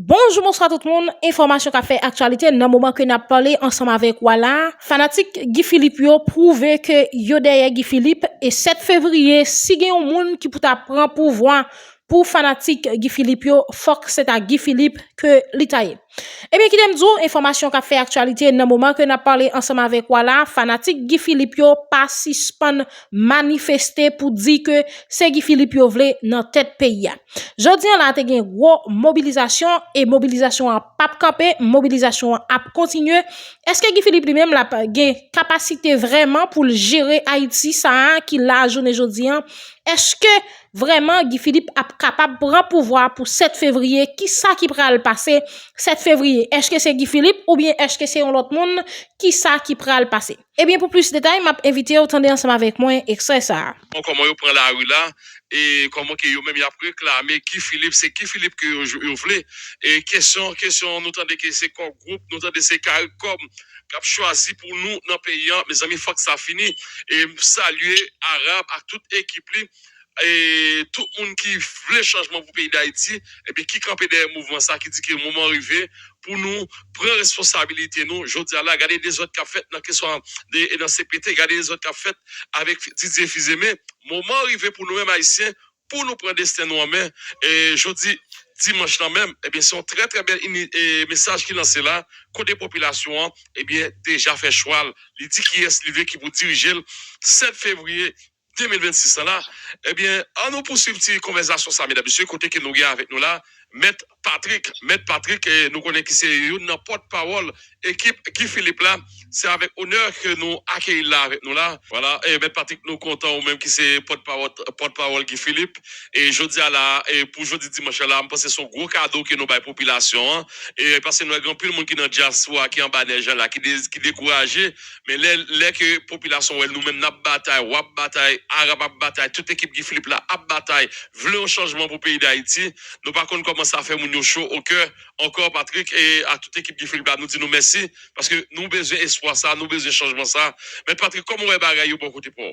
Bonjour, bonsoir tout le monde. Information qu'a fait actualité dans le moment que nous avons parlé ensemble avec Walla. Fanatique Guy Philippe yo prouvé que yo derrière Guy Philippe et 7 février, si gen yon moun qui peut prendre pouvoir pour fanatique Guy Philippe yo, faut que c'est à Guy Philippe que l'itaille. Eh bien, qui t'aime dire, information qu'a fait actualité dans le moment que nous avons parlé ensemble avec Walla, fanatique Guy Philippe yo pas suspend manifester pour dire que c'est Guy Philippe yo vle dans tête pays. Jodi an la te gen gros mobilisation et mobilisation a pas camper, mobilisation a continuer. Est-ce que Guy Philippe lui-même la gen capacité vraiment pour gérer Haïti ça qui la journée jodi an? Est-ce que vraiment Guy Philippe a capable prendre pouvoir pour 7 février? Qui ça qui pral passer 7 février? Est-ce que c'est Guy Philippe ou bien est-ce que c'est un autre monde qui ça qui pral passer? Eh bien pour plus de détails, m'a invité à attendre ensemble avec moi extrait ça. Comment yo prend la rue là et comment que yo même y a réclamé Guy Philippe, c'est Guy Philippe que yo voulait et question nous tendez que c'est comme groupe, nous tendez c'est CARICOM qui a choisi pour nous dans le pays. Mes amis, faut que ça finisse et saluer arabe à toute équipe et tout le monde qui veut changement pour le pays d'Haïti et puis qui campait derrière le mouvement ça qui dit que le moment arrivé pour nous prendre responsabilité nous je dis là regarder des autres qui a fait dans que soit dans CPT regarder les autres qui a fait avec Didier Fizemé moment arrivé pour nous mêmes haïtiens pour nous prendre destin nous en main et je dis dimanche là même eh bien c'est un très très bel message qui lancé là côté population eh bien déjà fait choix il dit qui est levé qui pour diriger le 7 février 2026 là, eh bien, en nous poursuivre une conversation, ça, mesdames et messieurs, côté que nous avons avec nous là, Maître Patrick, nous connaissons qui c'est une porte-parole, équipe Guy Philippe là, c'est avec honneur que nous accueillons là avec nous là. Voilà, et Maître Patrick, nous comptons ou même qui c'est porte-parole Guy Philippe. Et je dis à la, et pour jeudi dimanche là, je pense que c'est son gros cadeau que nous avons la population. Hein, et parce que nous avons plus de monde qui est dans le diaspora, qui est en bas des gens là, qui découragé. Mais les que population, nous-mêmes, nous bataille, arabe bataille, toute équipe Guy Philippe là, bataille, voulons un changement pour le pays d'Haïti. Nous par contre, comment ça fait mon chaud au cœur, encore Patrick et à toute équipe Guy Philippe là, nous disons merci, parce que nous besoin espoir ça, nous besoin changement ça. Mais Patrick, comment on est bagaille pour côté pour?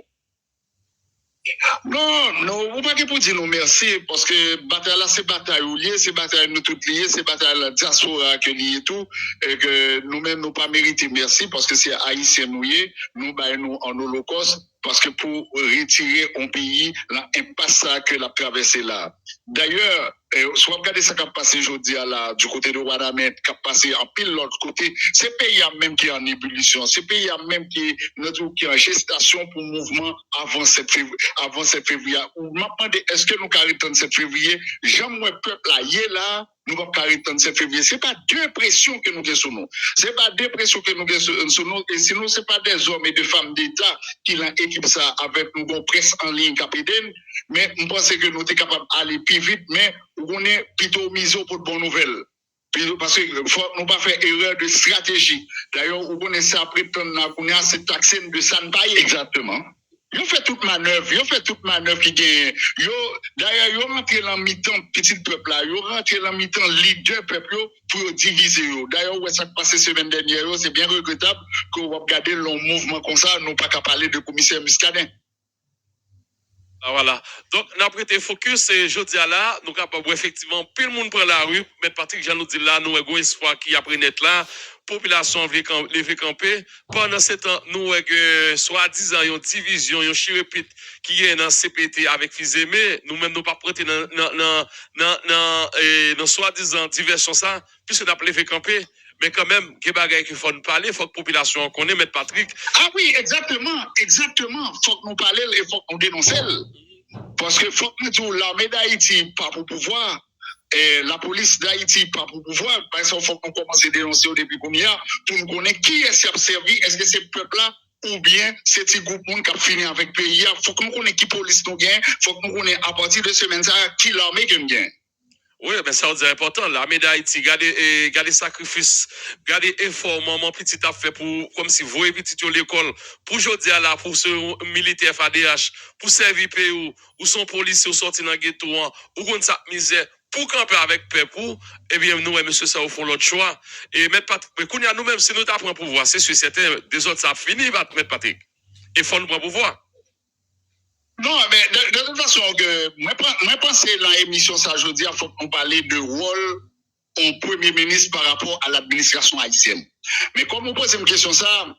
Non, vous pas pour dire nous merci, parce que bataille là, c'est bataille liée, c'est bataille nous toutes liées, c'est bataille la diaspora que lié tout, et que nous-mêmes nous pas mérité merci, parce que c'est haïtien nous en holocauste, parce que pour retirer un pays, l'impasse que la traversée là. D'ailleurs, soit regarder ça qui a passé aujourd'hui là, du côté de Wadamet, qui a passé en pile l'autre côté, c'est pays même qui est en ébullition, c'est pays même qui est en gestation pour mouvement avant 7 février. Ou m'attendez, est-ce que nous carrétons 7 février? Jamais peuple là, là, nous va carrétons 7 février. C'est pas deux pressions que nous avons sur nous. C'est pas deux pressions que nous avons sur nous. Et sinon, c'est pas des hommes et des femmes d'État qui l'ont équipé ça avec nous, bon presse en ligne capitaine. Mais je pense que nous sommes capables d'aller plus vite, mais on est plutôt mis pour de bonnes nouvelles. Parce que faut nous pas faire erreur de stratégie. D'ailleurs, on connaît ça après qu'on a cette taxe de Sanpaye. Exactement. Yo fait toute manœuvre qui gagne. D'ailleurs, yo rentré dans mi-temps petit peuple là, yo rentré dans mi-temps leader peuple pour diviser yo. D'ailleurs, ouais ça qui passé semaine dernière, c'est bien regrettable que vous regardez le mouvement comme ça, nous pas qu'à parler de commissaire Muscadet. Ah, voilà. Donc, nous avons prêté focus et jeudi à là, nous capables effectivement, tout le monde prend la rue. Mais Patrick, Jean nous dit là, nous avons espoir qui a pris net là. Population levé camper. Pendant ce temps, nous avons soi-disant une division, une chirépite qui est dans CPT avec Fizemé. Nous-mêmes, nous pas prêté dans soi-disant diversion ça, puisque nous avons levé camper. Mais quand même, il y a des bagages qu'il faut nous parler, il faut que la population connaisse, M. Patrick. Ah oui, exactement. Il faut que nous parlions et il faut qu'on dénonce. Parce que faut que nous disions l'armée d'Haïti pas pour pouvoir, et la police d'Haïti pas pour pouvoir, parce qu'il faut qu'on commence à dénoncer au début pour nous connaître qui est servi, est-ce que c'est le peuple-là ou bien c'est petit groupe qui a fini avec le pays. Il faut que nous connaissions qui police nous gagne, il faut que nous connaissions à partir de ce semaine qui l'armée qui nous gagne. Oui, mais ça c'est important. L'armée d'Haïti, regardez sacrifice, regardez effort, maman petit a fait pour, comme si vous petit à l'école, pour aujourd'hui là, pour ce militaire FADH, pour servir pays, ou son policier, ou sortir dans le ghetto, ou contre sa misère, pour camper avec peuple, eh bien, nous, monsieur, ça, au fond, l'autre choix. Et mettre Patrick, mais qu'on y a nous-mêmes, si nous t'apprenons pouvoir, c'est sûr, certain, des autres, ça a fini, mettre Patrick. Il faut nous prendre pouvoir. Non, mais de toute façon, moi, je pense que dans l'émission, ça, je dis, il faut qu'on parle de rôle un premier ministre par rapport à l'administration haïtienne. Mais comme on pose une question ça,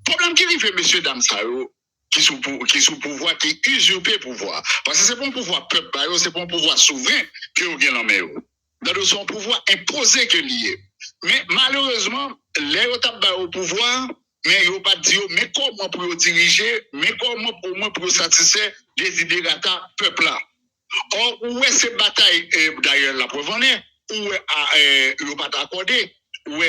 problème qui arrive, monsieur Damsaro, qui sous pouvoir, qui usurpe pouvoir. Parce que c'est pas un pouvoir peuple, c'est pas un pouvoir souverain que vous avez en main. Dans son pouvoir imposé que lié. Mais malheureusement, les autres au pouvoir, mais ils n'ont pas dit, mais comment pour diriger, mais comment pour moi pour satisfaire les idées de peuple là. Or, où est cette bataille, d'ailleurs, la preuve en est, où ils n'ont pas accordé, où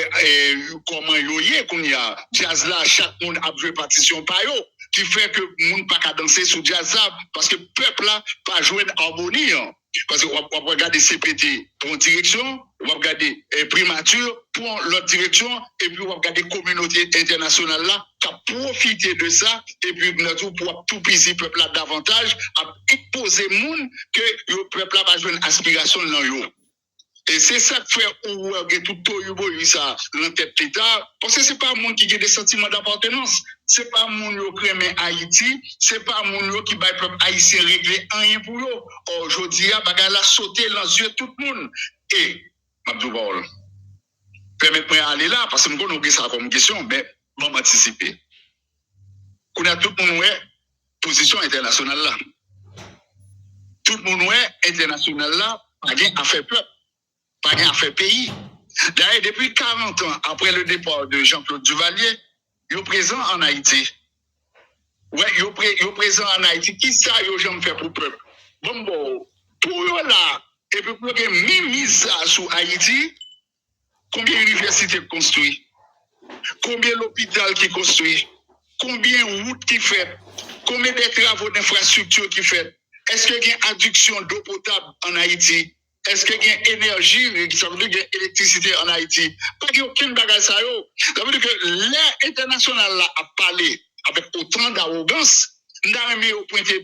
comment il y a, qu'on y a, jazz là, chaque monde a joué partition par eux, qui fait que le monde n'a pas danser sur jazz là, parce que le peuple là, pas jouer en harmonie. Hein. Parce qu'on va regarder CPT pour une direction, on va regarder primature pour l'autre direction, et puis on va regarder communauté internationale là, qui a profité de ça, et puis pour tout pisser le peuple là davantage, à imposer le monde que le peuple là va jouer une aspiration dans eux. Et c'est ça que fait où tout ça dans tête d'État, parce que c'est pas un monde qui a des sentiments d'appartenance, c'est pas un monde qui aime Haïti, c'est pas un monde qui va peuple haïtien régler rien pour eux. Aujourd'hui, il y a sauté dans les yeux de tout le monde. Et, Mabdou Baol, permettez-moi d'aller là, parce que nous avons ça comme question, mais je vais m'anticiper. On a tout le monde position internationale là. Tout le monde international là, pas rien à faire peuple. Pas rien à faire pays. D'ailleurs, depuis 40 ans, après le départ de Jean-Claude Duvalier, il est présent en Haïti. Ouais, il est présent en Haïti. Qui ça, il a fait pour le peuple? Bon, pour eux là, et puis pour que même mise ça sur Haïti, combien d'universités construit? Combien d'hôpitaux qui construit? Combien de routes qui fait? Combien de travaux d'infrastructure qui fait? Est-ce qu'il y a une adduction d'eau potable en Haïti? Est-ce qu'il y a une énergie, ça veut dire qu'il y a une électricité en Haïti? Pas qu'il y a aucun bagage ça. Ça veut dire que l'air international là a parlé avec autant d'arrogance. Nous avons pointé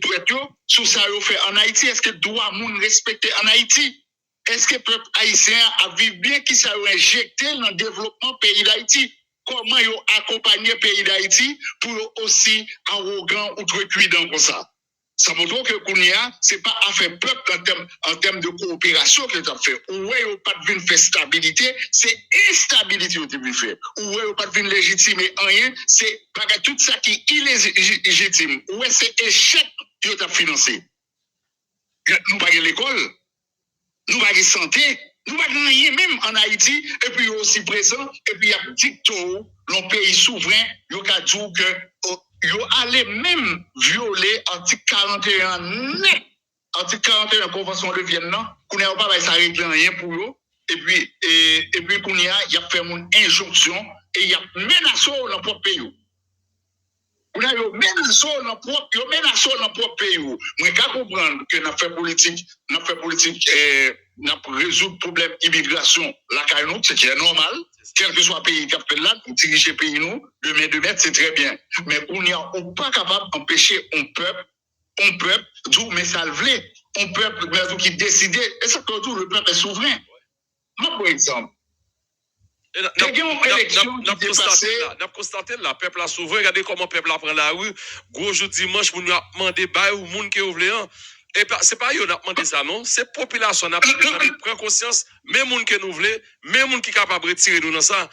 sur ça fait en Haïti. Est-ce que doit moun respecter en Haïti? Est-ce que le peuple haïtien a vu bien qui ça a injecté dans le développement du pays d'Haïti? Comment ils ont accompagné le pays d'Haïti pour aussi arrogant ou trop cuidant comme ça? Ça montre que Kounia, ce n'est pas affaire peuple en termes de coopération que tu as fait. Où est-ce pas de faire stabilité, c'est instabilité que tu as fait. Où est-ce pas de légitimer rien, c'est tout ça qui est illégitime. Où est-ce c'est échec que tu as financé. Nous pas l'école, nous pas santé, nous pas rien même en Haïti, et puis aussi présent, et puis il y a dictateur, le pays souverain, il y a dit que ils allaient même violer l'article 41 net. Article 41 Convention de Vienne, qu'on n'a pas ça règle rien pour eux. Et puis qu'on y a fait une injonction et il y a menacé dans le propre pays. On a menacé dans le propre pays. Moi, je comprendre que nous fait politique, nous résoudre le problème d'immigration, c'est qui est normal. Quel que soit le pays qui a fait là, pour diriger le pays, nous, de main, c'est très bien. Mais on n'est pas capable d'empêcher un peuple, d'où mais ça le voulait, un peuple qui décide, et ça que le peuple est souverain. Moi, par exemple, Nous avons constaté le peuple a souverain. Regardez comment le peuple a pris la rue. Gros jour dimanche, nous avons demandé ou monde qui ouvre. Et c'est pas eux qui ont demandé ça, non? C'est la population qui prend conscience, même monde que nous voulons, même monde qui est capable de retirer nous dans ça.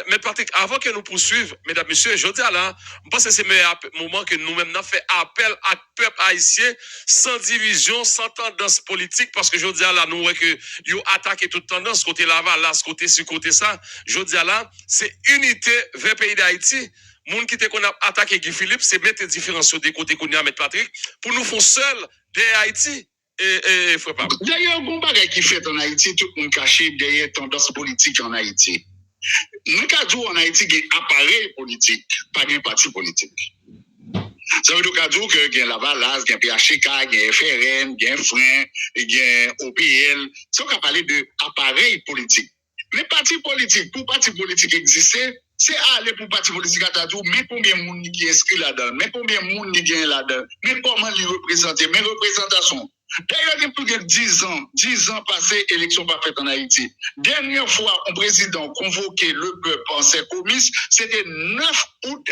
Mais Patrick, avant que nous poursuivions, mesdames, messieurs, je dis là, je pense que c'est le meilleur moment que nous-mêmes avons fait appel à peuple haïtien, sans division, sans tendance politique, parce que je dis là, nous voyons que ils ont attaqué toute tendance, côté Laval, là, ce côté, ce côté, ça. Je dis là, c'est unité vers le pays d'Haïti. Moun qui te qu'on a attaqué Guy Philippe, c'est mettre différence sur des côtés qu'on a mettre Patrick, pour nous faire seul de Haïti. Et frère Pab. D'ailleurs, il y a un bagage qui fait en Haïti, tout le monde caché derrière tendance politique en Haïti. Nous avons en Haïti des appareils politiques, pas des partis politiques. Ça veut dire qu'il y a Lavalas, il y a PHK, il y a FRN, il y a Frein, il y a OPL. Ça, on va parler d'appareils politiques. Les partis politiques, pour partis politiques exister, c'est aller pour parti politique à Tadou, mais combien de monde qui est inscrit là-dedans, mais combien de monde qui est là-dedans, mais comment les représenter, mes représentations. D'ailleurs, il y a plus de 10 ans passés, élection pas faite en Haïti. Dernière fois, un président convoqué le peuple en ses comices, c'était 9 août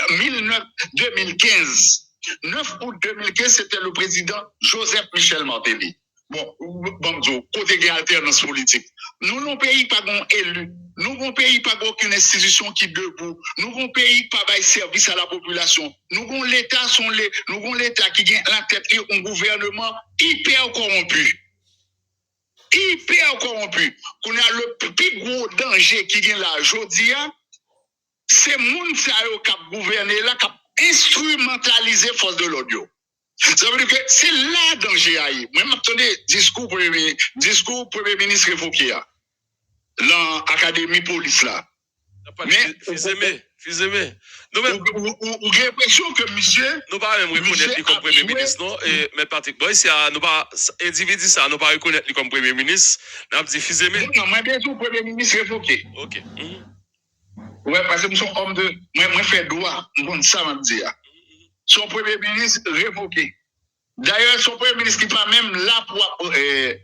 2015. 9 août 2015, c'était le président Joseph Michel Martelly. côté de alternance politique. Nous, non pays pas bon élu. Nous, non pays pas aucune institution qui debout. Nous, non pays pas bail service à la population. Nous, non l'État qui gagne la tête et un gouvernement hyper corrompu. Hyper corrompu. Qu'on a le plus gros danger qui gagne là aujourd'hui, c'est moun sa yo qui gouverner là, qui instrumentaliser force de l'audio. Ça veut dire que c'est là danger aïe. Moi, m'attendais discours premier ministre révoqué dans l'académie police là. Mais fils-aimé. Nous même ou j'ai l'impression que monsieur nous pas même reconnaître lui comme premier ministre non et mais Patrick Boy c'est nous pas individu ça nous pas reconnaître lui comme premier ministre. N'a dit fils-aimé. Non, moi bien sûr premier ministre révoqué. OK. Ouais, parce que nous sommes hommes de moi fait droit, bon ça m'a dit. Son premier ministre révoqué. D'ailleurs, son premier ministre qui n'est pas même là pour gérer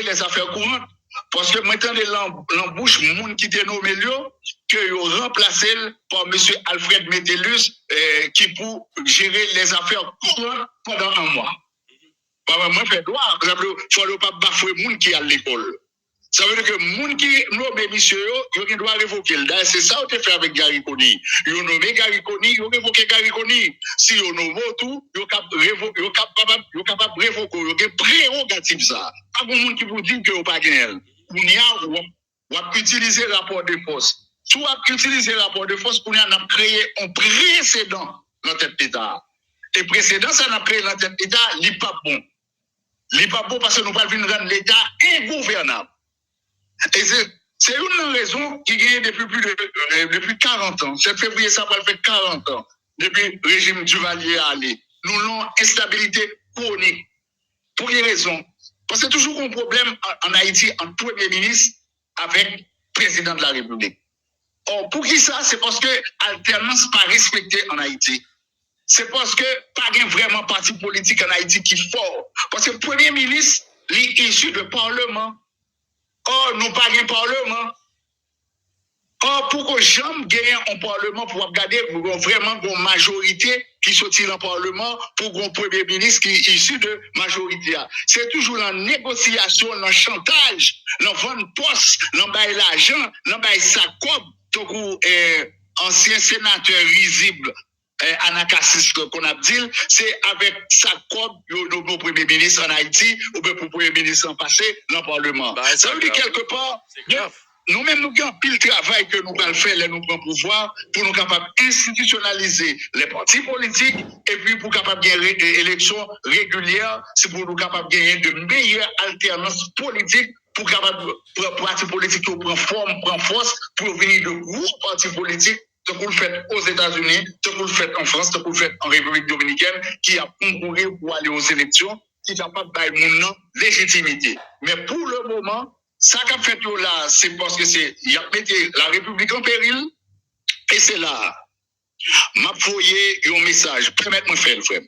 les affaires courantes. Parce que maintenant, l'embauche, le monde qui était nommé que ils ont remplacé par M. Alfred Metellus qui pour gérer les affaires courantes pendant un mois. Moi, je fais droit. Il ne faut pas bafouer le monde qui est à l'école. Ça veut dire que les gens qui nommé monsieur, ils doivent révoquer. C'est ça qu'on fait avec Gary Conny. Ils ont nommé Gary Conny, ils ont révoqué Gary Conny. Si ils ont nommé tout, ils sont capables de révoquer. Ils ont prérogative ça. Pas de monde qui vous dit que vous pas gagné. On a utilisé le rapport de force. Si on a utilisé le rapport de force, on a créé un précédent dans tête d'État. Et précédent, ça a créé dans tête d'État, il n'est pas bon. Il n'est pas bon parce que nous ne pouvons pas rendre l'État ingouvernable. Et c'est une raison qui gagne depuis 40 ans. 7 février, ça va faire 40 ans. Depuis le régime Duvalier à aller. Nous avons instabilité chronique. Pour quelle raison? Parce que toujours un problème en Haïti entre Premier ministre avec le président de la République. Or, pour qui ça? C'est parce que l'alternance n'est pas respectée en Haïti. C'est parce que pas vraiment parti politique en Haïti qui est fort. Parce que le Premier ministre est issu du Parlement. Or, nous pas un parlement. Or, pour que jamais gagne un parlement pour regarder vraiment une majorité qui sortit dans le parlement pour un premier ministre qui est issu de majorité. C'est toujours la négociation, le chantage, le vendre poste, le bail l'argent, le bail sacob, donc ancien sénateur risible. Anakassis qu'on a dit, c'est avec sa cob le premier ministre en Haïti ou bien pour le premier ministre en passé dans le Parlement. Ça veut dire quelque part, nous-mêmes nous avons pile travail que nous allons faire, nous prenons pouvoir pour nous capables d'institutionnaliser les partis politiques et puis pour capables de gagner des élections régulières, c'est pour nous capables de gagner de meilleures alternances politiques pour capables pour partis politiques qui prennent forme, prennent force pour venir de gros partis politiques. Ce qu'on le fait aux États-Unis, ce qu'on le fait en France, ce qu'on le fait en République dominicaine, qui a concouru pour aller aux élections, qui est capable de donner légitimité. Mais pour le moment, ça qu'a fait là, c'est parce que il a mis la République en péril, et c'est là. M'a foyé un message, permettez-moi de faire le frère.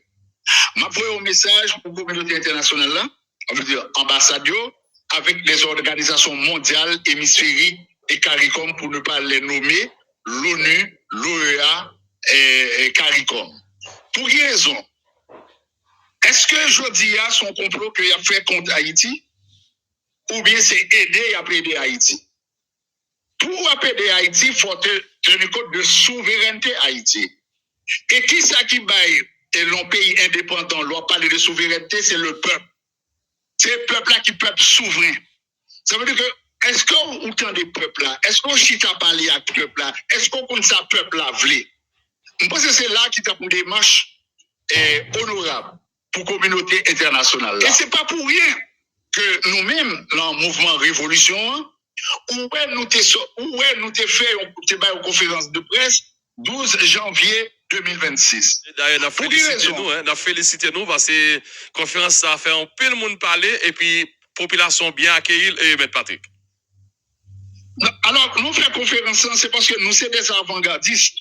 M'a foyé un message pour la communauté internationale là, on veut dire ambassadeurs, avec les organisations mondiales, hémisphériques et CARICOM, pour ne pas les nommer, l'ONU, l'OEA et CARICOM. Pour quelle raison? Est-ce que jeudi a son complot qu'il a fait contre Haïti? Ou bien c'est aider à aider Haïti? Pour aider Haïti, il faut tenir compte de souveraineté Haïti. Et qui ça qui baille l'on pays indépendant, l'on parle de souveraineté, c'est le peuple. C'est le peuple là qui est peuple souverain. Ça veut dire que est-ce qu'on entend des peuples là? Est-ce qu'on chita parler à peuple là? Est-ce qu'on compte ça peuple là vle? Je pense que c'est là qui t'a pour des démarche honorable pour la communauté internationale. Là. Et c'est pas pour rien que nous-mêmes, dans le mouvement Révolution, où nous t'ai fait une conférence de presse 12 janvier 2026. D'ailleurs, on a félicité nous parce que la conférence ça a fait un peu le monde parler et puis population bien accueillie et M. Patrick. Alors, nous faisons conférence, c'est parce que nous sommes des avant-gardistes.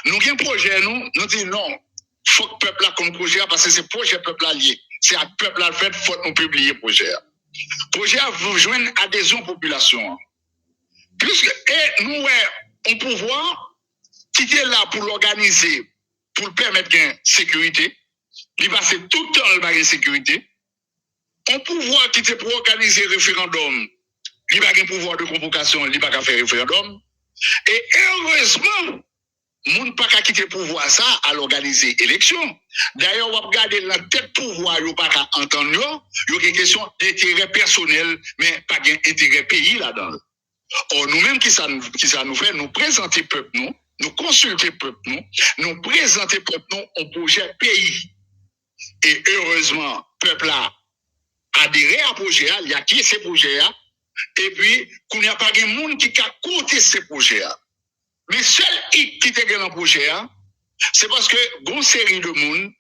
Nous avons un projet, nous disons non, il faut que le peuple a comme projet parce que c'est le projet peuple allié. C'est à peuple à fait, il faut nous publier le projet. Le projet a rejoint adhésion population. Puisque, et nous avons un pouvoir qui est là pour l'organiser, pour le permettre de sécurité. Il passe tout le temps dans la sécurité. un pouvoir qui était pour organiser référendum, il n'y a pas de pouvoir de convocation, il n'y a pas qu'à faire référendum. Et heureusement, moun pas qu'à quitter pouvoir ça à l'organiser élection. D'ailleurs, on va regarder la tête pouvoir, il pas qu'à entendre, il y a une question d'intérêt personnel, mais pas d'intérêt pays là-dedans. Or, nous-mêmes, qui ça nous fait, nous présenter peuple, nous consulter peuple, nous présenter peuple, un projet pays. Et heureusement, peuple a adhéré à projet, il y a qui ces projets, et puis, qu'il n'y a pas de monde qui a coûté ces projets. Mais seul qui était dans le projet, c'est parce que une série de monde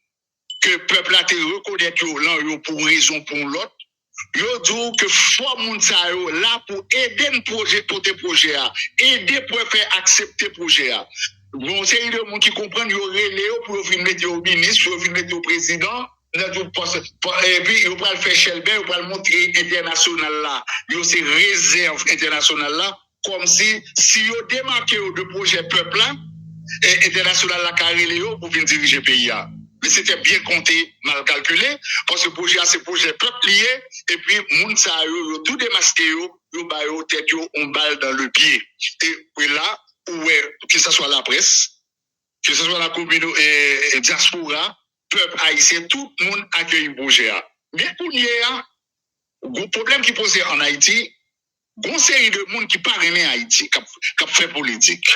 que le peuple a reconnaît l'un pour raison pour l'autre. Yo dit que faut monde ça là pour aider le projet pour tes projets, aider pour faire accepter le projet. Une série de monde qui comprennent yo relé pour venir mettre au ministre, pour venir mettre au président. Et puis, vous pouvez le faire Shelby, vous pouvez le montrer international là. Vous c'est réserve internationale là. Comme si vous démarquez de projet peuple là, et international là, carré pour venir diriger le pays. Mais c'était bien compté, mal calculé, parce que le projet, c'est projet peuple lié, et puis, moun sa yo, tout démasqué yo tête yo, on balle dans le pied. Et puis là, que ce soit la presse, que ce soit la communauté diaspora, peuple haïtien, tout le monde accueille le projet. Mais pour y a un problème qui pose en Haïti, une série de monde qui parle en Haïti, qui fait politique.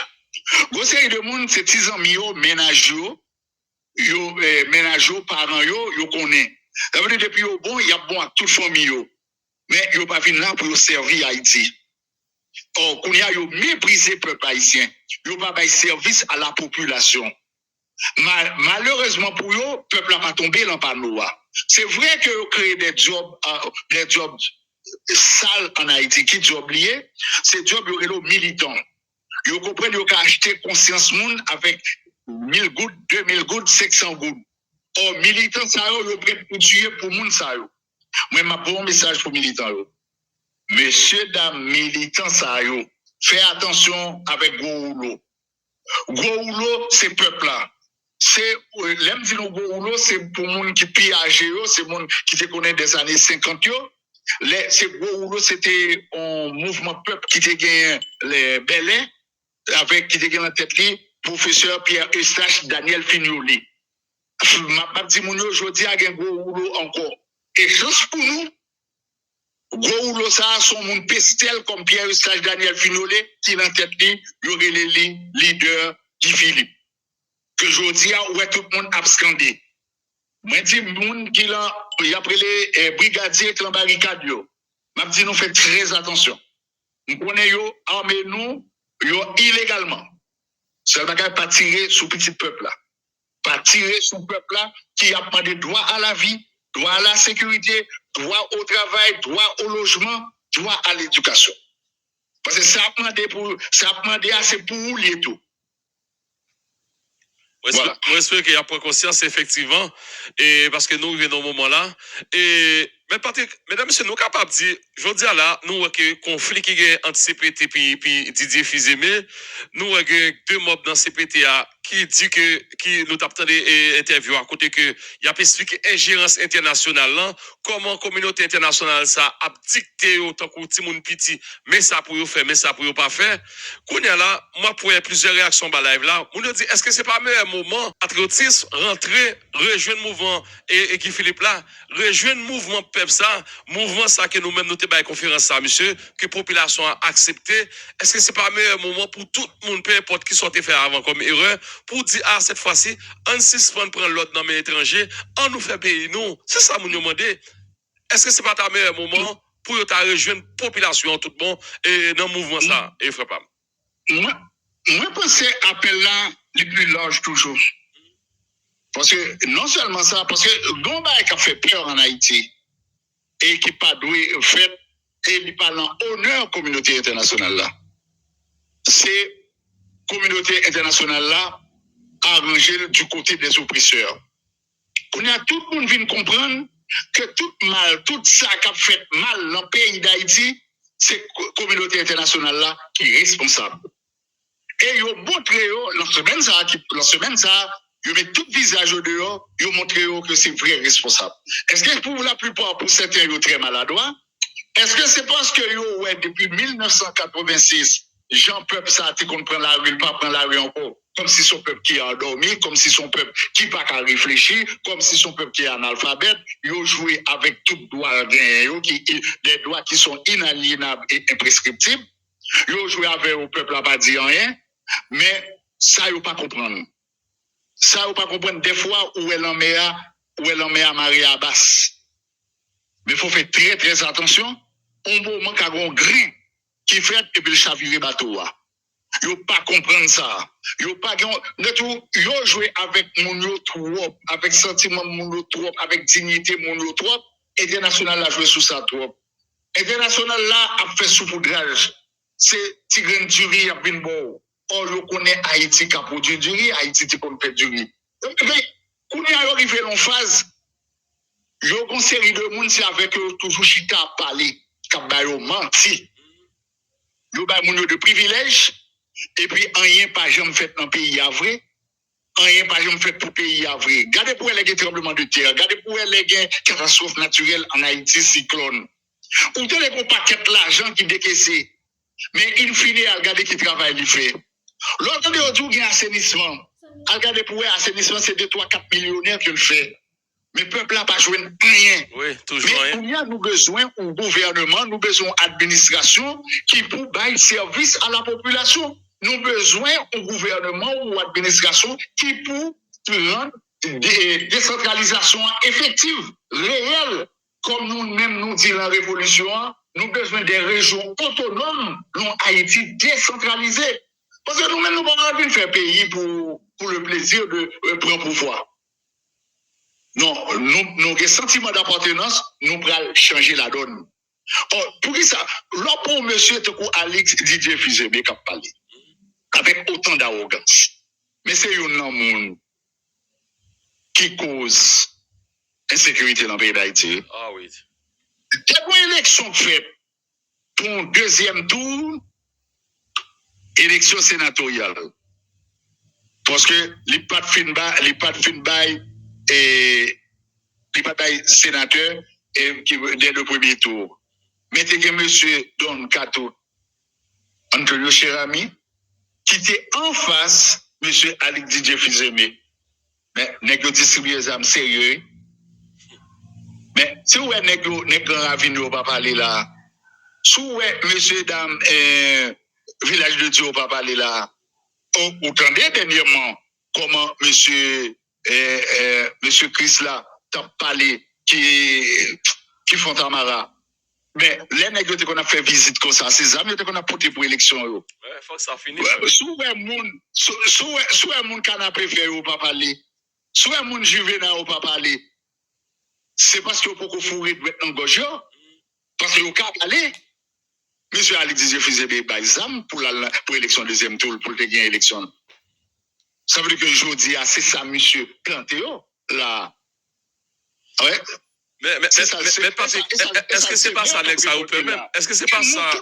Une série de monde, c'est 10 ans, ménage, parents, yo connaît. Ça veut dire depuis bon, il y a bon à toute famille, mais yo pas venir là pour servir Haïti. Or, qu'on y a méprisé le peuple haïtien, yo pas faire service à la population. Malheureusement pour eux, le peuple n'a pas tombé dans le panneau. C'est vrai que vous créez des jobs sales en Haïti. Qui job lié? C'est job militants. Vous comprenez qu'ils ont acheté conscience monde avec 1000 gouttes, 2000 gouttes, 500 gouttes. Or, militants, ça y est, prêt pour tuer pour monde, ça y est. Moi, ma bon message pour militants. Messieurs, dames, militants, ça y est, faites attention avec Goulo. Goulo, c'est peuple là. C'est l'aime dit nous Goulo, c'est pour monde qui piage, c'est monde qui te connaît des années 50. C'est Goulo, c'était un mouvement peuple qui te gagné les Belais, avec qui te gagné en tête professeur Pierre Eustache Daniel Fignoli. Ma dit mon aujourd'hui a gagné Goulo encore. Et juste pour nous, Goulo ça son monde pestel comme Pierre Eustache Daniel Fignoli qui en tête il y aurait les leaders Guy Philippe. Que aujourd'hui ouais tout le monde abscandé. Moi dis monde qui là il a pris les brigadiers qui en barricade yo. M'a dit nous fait très attention. Nous connaît yo armé nous yo illégalement. Ça va pas tirer sur petit peuple là. Pas tirer sur peuple là qui a demandé droit à la vie, droit à la sécurité, droit au travail, droit au logement, droit à l'éducation. Parce que ça a demandé assez pour vous les tout. Voilà. Moi, j'espère qu'il y a pas conscience, effectivement, et parce que nous vivons au moment là. Et, mais Patrick, mesdames et messieurs, nous sommes capables de dire, je veux dire là, nous avons un conflit qui est entre CPT et Didier Fils-Aimé. Nous avons deux mobs dans CPT qui dit que, qui nous avons des interviews à côté que, il y a expliqué ingérence internationale là, comment la communauté internationale ça a dicté autant que tout le monde petit, mais ça pour vous faire, mais ça pour vous pas faire. Qu'on y a là, moi, pour plusieurs réactions dans live là, on nous dit, est-ce que c'est pas le meilleur moment, patriotisme, rentrer, rejoindre le mouvement, et Guy Philippe là, rejoindre le mouvement peuple ça, mouvement ça que nous-mêmes nous t'ai conférence ça, monsieur, que la population a accepté. Est-ce que c'est pas le meilleur moment pour tout le monde, peu importe qui soit fait avant comme erreur, pour dire, ah, cette fois-ci, on suspend prendre l'autre dans mes étrangers, on nous fait payer nous. C'est ça, nous demander. Est-ce que c'est pas ta meilleur moment pour rejoindre la population, tout le monde, et dans le mouvement ça, et frère Pam? Moi, pense à appel là, le plus large toujours. Parce que, non seulement ça, parce que, Gomba qui a fait peur en Haïti, et qui pas doué fait, et qui parle en honneur communauté internationale là. C'est communauté internationale là, arrangée du côté des oppresseurs. On a tout le monde vient comprendre que tout mal, tout ça qui a fait mal dans le pays d'Haïti, c'est la communauté internationale là qui est responsable. Et ils ont montré, la semaine ça, Ils mettent tout visage au dehors, ils montrent que c'est vrai responsable. Est-ce que pour la plupart, pour certains, ils sont très maladroits? Est-ce que c'est parce que ouais, depuis 1986, Jean Peuple ça a qu'on prend la rue, pas prendre la rue encore, comme si son peuple qui a endormi, comme si son peuple qui pas qu'à réfléchir, comme si son peuple qui est analphabète, ils ont joué avec tout droit des droits qui sont inaliénables et imprescriptibles. Ils ont joué avec le peuple à pas dire rien, mais ça ils pas comprendre. Ça ils pas comprendre des fois où elle en met à Marie Abbas. Mais il faut faire très très attention. On moment qu'il y a un grain qui fait et puis le chavirer bateau. Ils ne pas comprendre ça. Ils pas ils joué avec mon trop, avec sentiment mon trop, avec dignité mon trop. International a joué sous ça trop. International là a fait saupoudrage. C'est Tigran du riz à Binbo. Or, je connais Haïti qui a produit du riz, Haïti qui peut faire du riz. Donc, quand on est arrivé en phase, il y a une série de monde qui avec eux toujours chita à parler, qui a menti. Il y a des de privilèges, et puis rien pas jamais fait dans le pays à vrai, rien pas jamais fait pour le pays à vrai. Regardez pour les tremblements de terre, regardez pour les catastrophes naturelles en Haïti, cyclone. Ou tenez qu'on paquet l'argent qui décaissé, mais il finit à regarder qui travaille, il fait. L'autre de l'autre, il y a assainissement. Regardez pour l'assainissement, c'est 2, 3, 4 millionnaires qui le fait. Mais le peuple n'a pas joué rien. Oui, toujours rien. Mais nous besoin au gouvernement, nous besoin d'administration qui pour bailler service à la population. Nous besoin au gouvernement ou administration qui pour rendre des décentralisations effectives, réelles. Comme nous-mêmes nous disons la révolution, nous besoin des régions autonomes, nous Haïti décentralisées. Parce que nous-mêmes, nous ne pouvons pas faire pays pour le plaisir de prendre pouvoir. Non, nous avons sentiment d'appartenance, nous pourrons changer la donne. Or, pour qui ça? Là, pour monsieur Alex Didier Fizeme qui a parlé, avec autant d'arrogance. Mais c'est un monde qui cause insécurité dans le pays d'Haïti. Ah oui. Quelle élection faite pour un deuxième tour, élection sénatoriale? Parce que les pas de fin bail et les pas de sénateur et qui dès le premier tour. Mettez que monsieur Don Cato Antonio Cherami qui était en face monsieur Alex Didier Fizeme. Mais nèg distribuer des armes sérieux. Mais si vous nèg Ravino pas parler là. Si vous monsieur dame village de Dieu pas parler là. Vous entendez dernièrement comment monsieur Chris là t'a parlé qui font Tamara. Mais les nègres qu'on a fait visite comme ça, ces amis qu'on a porté pour l'élection. Ouais, faut que ça finisse. Sous un monde canapé fait ou pas parler. Sous un monde juvénal ou pas parler. C'est parce que vous pouvez fourrer de mettre en gauche. Parce que vous pouvez parler. Monsieur Alex Didier faisait des examens pour l'élection deuxième tour, pour gagner l'élection. Ça veut dire que aujourd'hui, c'est ça, monsieur Plantéo, là. Ouais. Mais est-ce que c'est pas ça, Alex, ça vous peut même? Est-ce que c'est pas ça?